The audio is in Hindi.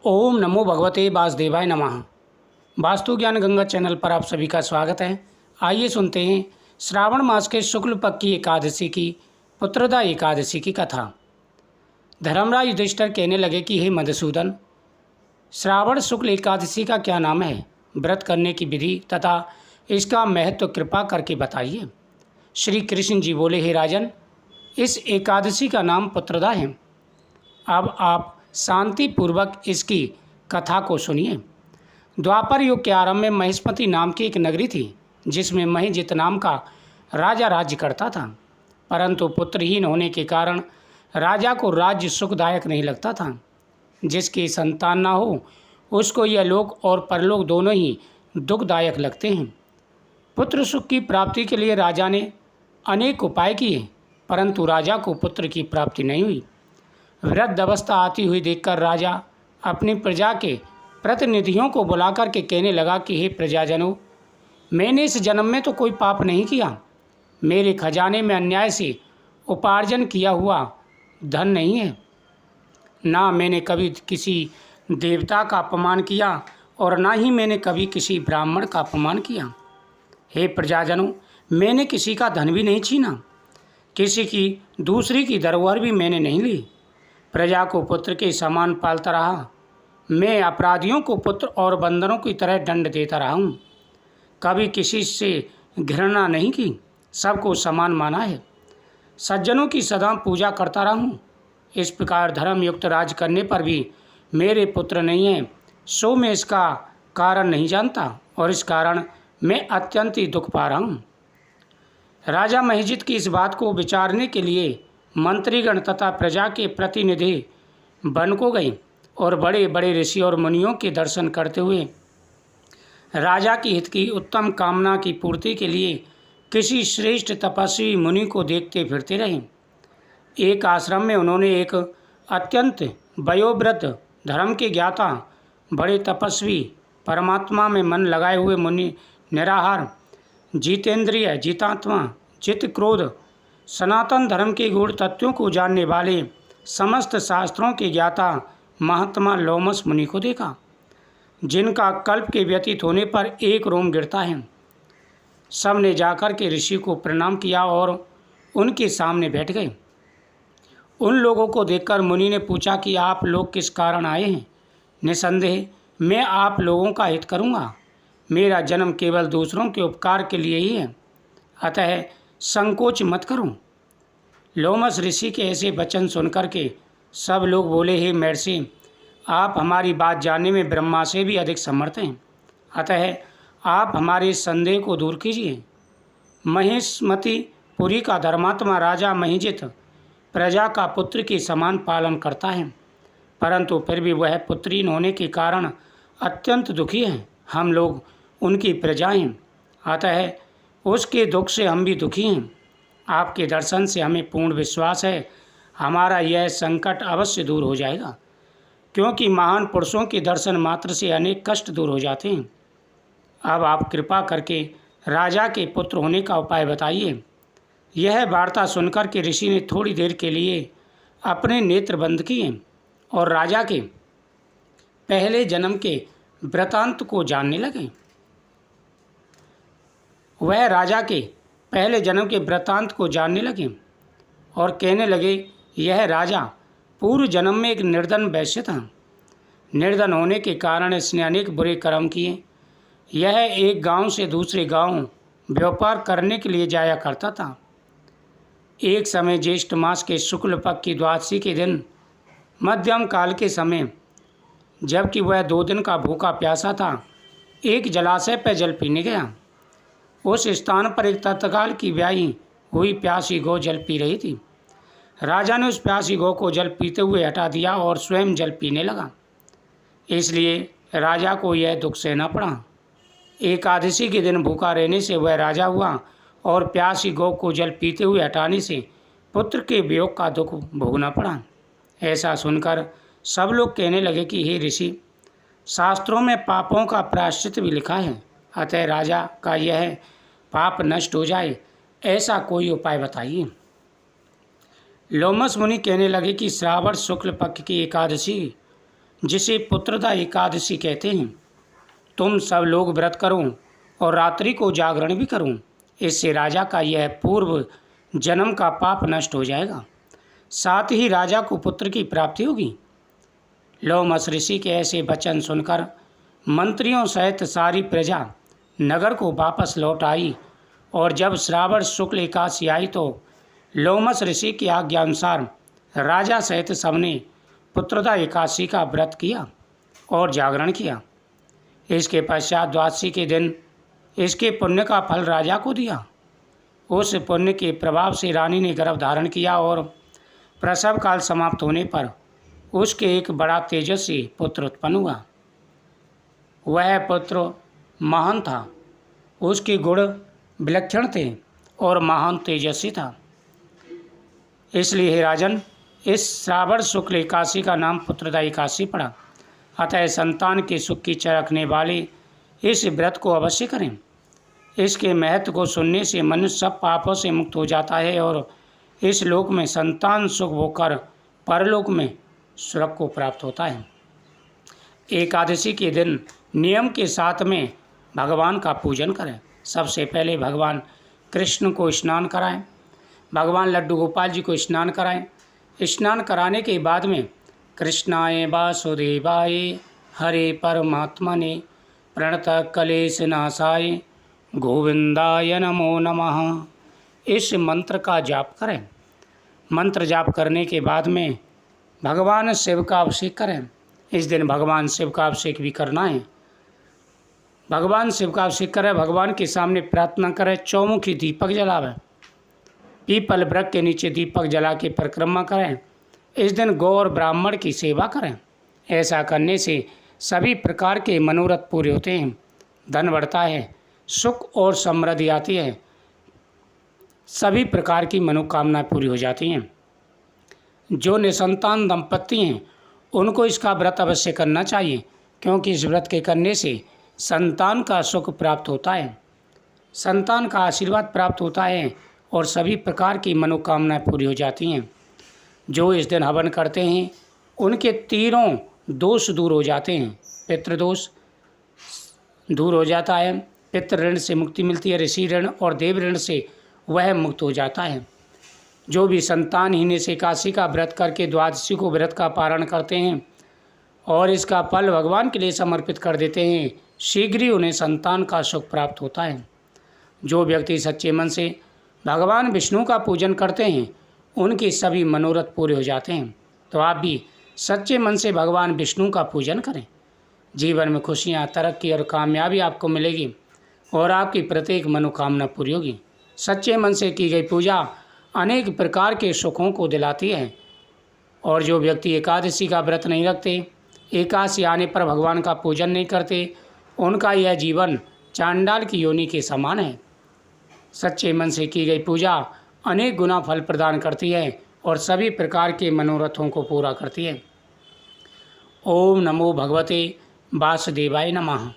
ओम नमो भगवते वासुदेवाय नमः। वास्तु ज्ञान गंगा चैनल पर आप सभी का स्वागत है। आइए सुनते हैं श्रावण मास के शुक्ल पक्ष की एकादशी की पुत्रदा एकादशी की कथा। धर्मराज युधिष्ठिर कहने लगे कि हे मधुसूदन, श्रावण शुक्ल एकादशी का क्या नाम है, व्रत करने की विधि तथा इसका महत्व कृपा करके बताइए। श्री कृष्ण जी बोले, हे राजन, इस एकादशी का नाम पुत्रदा है। अब आप शांति पूर्वक इसकी कथा को सुनिए। द्वापर युग के आरंभ में महेशमती नाम की एक नगरी थी, जिसमें महीजित नाम का राजा राज्य करता था। परंतु पुत्रहीन होने के कारण राजा को राज्य सुखदायक नहीं लगता था। जिसकी संतान ना हो उसको यह लोक और परलोक दोनों ही दुखदायक लगते हैं। पुत्र सुख की प्राप्ति के लिए राजा ने अनेक उपाय किए, परंतु राजा को पुत्र की प्राप्ति नहीं हुई। वृद्ध अवस्था आती हुई देखकर राजा अपनी प्रजा के प्रतिनिधियों को बुलाकर के कहने लगा कि हे प्रजाजनों, मैंने इस जन्म में तो कोई पाप नहीं किया। मेरे खजाने में अन्याय से उपार्जन किया हुआ धन नहीं है। ना मैंने कभी किसी देवता का अपमान किया और ना ही मैंने कभी किसी ब्राह्मण का अपमान किया। हे प्रजाजनों, मैंने किसी का धन भी नहीं छीना, किसी की दूसरी की धरोहर भी मैंने नहीं ली। प्रजा को पुत्र के समान पालता रहा। मैं अपराधियों को पुत्र और बंदरों की तरह दंड देता रहा हूँ। कभी किसी से घृणा नहीं की, सबको समान माना है। सज्जनों की सदा पूजा करता रहा हूँ। इस प्रकार धर्मयुक्त राज करने पर भी मेरे पुत्र नहीं हैं, सो मैं इसका कारण नहीं जानता और इस कारण मैं अत्यंत ही दुख पा रहा हूँ। राजा महीजित की इस बात को विचारने के लिए मंत्रीगण तथा प्रजा के प्रतिनिधि वन को गए और बड़े बड़े ऋषि और मुनियों के दर्शन करते हुए राजा की हित की उत्तम कामना की पूर्ति के लिए किसी श्रेष्ठ तपस्वी मुनि को देखते फिरते रहे। एक आश्रम में उन्होंने एक अत्यंत वयोवृद्ध, धर्म के ज्ञाता, बड़े तपस्वी, परमात्मा में मन लगाए हुए मुनि, निराहार, जितेंद्रिय, जितात्मा, चित्त क्रोध, सनातन धर्म के गूढ़ तत्वों को जानने वाले, समस्त शास्त्रों के ज्ञाता महात्मा लोमस मुनि को देखा, जिनका कल्प के व्यतीत होने पर एक रोम गिरता है। सब ने जाकर के ऋषि को प्रणाम किया और उनके सामने बैठ गए। उन लोगों को देखकर मुनि ने पूछा कि आप लोग किस कारण आए हैं। निसंदेह मैं आप लोगों का हित करूँगा। मेरा जन्म केवल दूसरों के उपकार के लिए ही है, अतः संकोच मत करो। लोमस ऋषि के ऐसे वचन सुनकर के सब लोग बोले, हे महर्षि, आप हमारी बात जानने में ब्रह्मा से भी अधिक समर्थ हैं, अतः आप हमारे इस संदेह को दूर कीजिए। महेशमती पुरी का धर्मात्मा राजा महीजित प्रजा का पुत्र के समान पालन करता है, परंतु फिर भी वह पुत्रहीन होने के कारण अत्यंत दुखी है। हम लोग उनकी प्रजा हैं, अतः उसके दुख से हम भी दुखी हैं। आपके दर्शन से हमें पूर्ण विश्वास है हमारा यह संकट अवश्य दूर हो जाएगा, क्योंकि महान पुरुषों के दर्शन मात्र से अनेक कष्ट दूर हो जाते हैं। अब आप कृपा करके राजा के पुत्र होने का उपाय बताइए। यह वार्ता सुनकर के ऋषि ने थोड़ी देर के लिए अपने नेत्र बंद किए और राजा के पहले जन्म के वृतांत को जानने लगे। वह राजा के पहले जन्म के वृतांत को जानने लगे और कहने लगे, यह राजा पूर्व जन्म में एक निर्धन वैश्य था। निर्धन होने के कारण इसने अनेक बुरे कर्म किए। यह एक गांव से दूसरे गांव व्यापार करने के लिए जाया करता था। एक समय ज्येष्ठ मास के शुक्ल पक्ष की द्वादशी के दिन मध्यम काल के समय, जबकि वह 2 दिन का भूखा प्यासा था, एक जलाशय पर जल पीने गया। उस स्थान पर एक तत्काल की ब्याही हुई प्यासी गौ जल पी रही थी। राजा ने उस प्यासी गौ को जल पीते हुए हटा दिया और स्वयं जल पीने लगा। इसलिए राजा को यह दुख सहना पड़ा। एकादशी के दिन भूखा रहने से वह राजा हुआ और प्यासी गौ को जल पीते हुए हटाने से पुत्र के वियोग का दुख भोगना पड़ा। ऐसा सुनकर सब लोग कहने लगे कि हे ऋषि, शास्त्रों में पापों का प्रायश्चित भी लिखा है, अतः राजा का यह पाप नष्ट हो जाए ऐसा कोई उपाय बताइए। लोमस मुनि कहने लगे कि श्रावण शुक्ल पक्ष की एकादशी जिसे पुत्रदा एकादशी कहते हैं। तुम सब लोग व्रत करो और रात्रि को जागरण भी करो। इससे राजा का यह पूर्व जन्म का पाप नष्ट हो जाएगा, साथ ही राजा को पुत्र की प्राप्ति होगी। लोमस ऋषि के ऐसे वचन सुनकर मंत्रियों सहित सारी प्रजा नगर को वापस लौट आई और जब श्रावण शुक्ल एकादशी आई तो लोमस ऋषि की आज्ञा अनुसार राजा सहित सबने पुत्रदा एकादशी का व्रत किया और जागरण किया। इसके पश्चात द्वादशी के दिन इसके पुण्य का फल राजा को दिया। उस पुण्य के प्रभाव से रानी ने गर्भ धारण किया और प्रसव काल समाप्त होने पर उसके एक बड़ा तेजस्वी पुत्र उत्पन्न हुआ। वह पुत्र महान था, उसके गुण विलक्षण थे और महान तेजस्वी था। इसलिए हे राजन, इस श्रावण शुक्ल एकादशी का नाम पुत्रदा एकादशी पड़ा। अतः संतान के सुख की इच्छा रखने वाले इस व्रत को अवश्य करें। इसके महत्व को सुनने से मनुष्य सब पापों से मुक्त हो जाता है और इस लोक में संतान सुख होकर परलोक में स्वर्ग को प्राप्त होता है। एकादशी के दिन नियम के साथ में भगवान का पूजन करें। सबसे पहले भगवान कृष्ण को स्नान कराएं, भगवान लड्डू गोपाल जी को स्नान कराएं। स्नान कराने के बाद में कृष्णाय वासुदेवाय हरे परमात्मने प्रणतः क्लेश नाशाय गोविंदाय नमो नमः इस मंत्र का जाप करें। मंत्र जाप करने के बाद में भगवान शिव का अभिषेक करें। इस दिन भगवान शिव का अभिषेक भी करना है। भगवान शिव का अभिषेक करें, भगवान के सामने प्रार्थना करें, चौमुखी दीपक जलावें, पीपल वृक्ष के नीचे दीपक जला के परिक्रमा करें। इस दिन गौ और ब्राह्मण की सेवा करें। ऐसा करने से सभी प्रकार के मनोरथ पूरे होते हैं, धन बढ़ता है, सुख और समृद्धि आती है, सभी प्रकार की मनोकामनाएं पूरी हो जाती हैं। जो निसंतान दंपत्ति हैं उनको इसका व्रत अवश्य करना चाहिए, क्योंकि इस व्रत के करने से संतान का सुख प्राप्त होता है, संतान का आशीर्वाद प्राप्त होता है और सभी प्रकार की मनोकामनाएं पूरी हो जाती हैं। जो इस दिन हवन करते हैं उनके तीनों दोष दूर हो जाते हैं। पितृदोष दूर हो जाता है, पितृ ऋण से मुक्ति मिलती है, ऋषि ऋण और देव ऋण से वह मुक्त हो जाता है। जो भी संतानहीन इस एकादशी का व्रत करके द्वादशी को व्रत का पारण करते हैं और इसका फल भगवान के लिए समर्पित कर देते हैं, शीघ्र ही उन्हें संतान का सुख प्राप्त होता है। जो व्यक्ति सच्चे मन से भगवान विष्णु का पूजन करते हैं उनके सभी मनोरथ पूरे हो जाते हैं। तो आप भी सच्चे मन से भगवान विष्णु का पूजन करें। जीवन में खुशियाँ, तरक्की और कामयाबी आपको मिलेगी और आपकी प्रत्येक मनोकामना पूरी होगी। सच्चे मन से की गई पूजा अनेक प्रकार के सुखों को दिलाती है। और जो व्यक्ति एकादशी का व्रत नहीं रखते, एकादशी आने पर भगवान का पूजन नहीं करते, उनका यह जीवन चांडाल की योनि के समान है। सच्चे मन से की गई पूजा अनेक गुना फल प्रदान करती है और सभी प्रकार के मनोरथों को पूरा करती है। ओम नमो भगवते वासुदेवाय नमः।